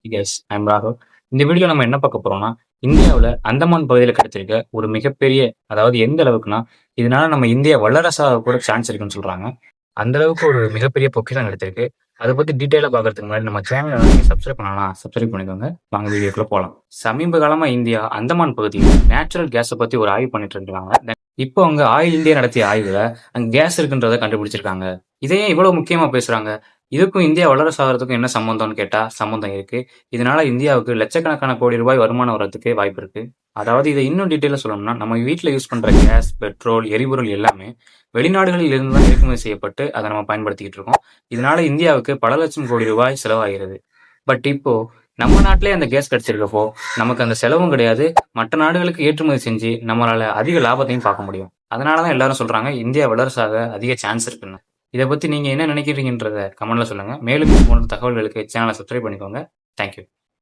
S, I'm ராகுல். இந்த video நம்ம என்ன பார்க்க போறோம்னா, இந்தியாவுல அந்தமான் பகுதியில கிடைச்சிருக்க ஒரு மிகப்பெரிய அதாவது எந்த அளவுக்குன்னா, இதனால நம்ம இந்தியா வல்லரசாக கூட சான்ஸ் இருக்குன்னு சொல்றாங்க. அந்த அளவுக்கு ஒரு மிகப்பெரிய பொக்கிஷம் கிடைச்சிருக்கு. அத பத்தி டீட்டெயிலா பார்க்கறதுக்கு முன்னாடி நம்ம சேனல நீங்க சப்ஸ்கிரைப் பண்ணலனா, சப்ஸ்கிரைப் பண்ணிக்கோங்க. வாங்க வீடியோக்குள்ள போலாம். சமீப காலமா இந்தியா அந்தமான் பகுதியில நேச்சுரல் கேஸ பத்தி ஒரு ஆய்வு பண்ணிட்டு இருக்காங்க. இப்போ அங்க ஆயில் இந்தியா நடத்திய ஆய்வுல அங்க கேஸ் இருக்குன்றத கண்டுபிடிச்சிருக்காங்க. இத ஏன் இவ்வளவு முக்கியமா பேசுறாங்க? இதுக்கும் இந்தியா வல்லரசு ஆகுறதுக்கும் என்ன சம்பந்தம்னு கேட்டா, சம்பந்தம் இருக்கு. இதனால இந்தியாவுக்கு லட்சக்கணக்கான கோடி ரூபாய் வருமானம் வர்றதுக்கு வாய்ப்பு இருக்கு. அதாவது இத இன்னும் டீட்டெயிலா சொல்லணும்னா, நம்ம வீட்ல யூஸ் பண்ற கேஸ், பெட்ரோல், எரிபொருள் எல்லாமே வெளிநாடுகளில் இருந்து தான் இறக்குமதி செய்யப்பட்டு அத நம்ம பயன்படுத்திக்கிட்டு இருக்கோம். இதனால இந்தியாவுக்கு பல லட்சம் கோடி ரூபாய் செலவாகிறது. பட் இப்போ நம்ம நாட்டிலேயே அந்த கேஸ் கிடைச்சிருக்கப்போ, நமக்கு அந்த செலவும் கிடையாது. மற்ற நாடுகளுக்கு ஏற்றுமதி செஞ்சு நம்மளால அதிக லாபத்தையும் பார்க்க முடியும். அதனால தான் எல்லாரும் சொல்றாங்க, இந்தியா வல்லரசாக அதிக சான்ஸ் இருக்குன்னு. இத பத்தி நீங்க என்ன நினைக்கிறீங்கன்றத கமெண்ட்ல சொல்லுங்க. மேலும் இது போன்ற தகவல்களுக்கு சேனலை சப்ஸ்கிரைப் பண்ணிக்கோங்க. Thank you.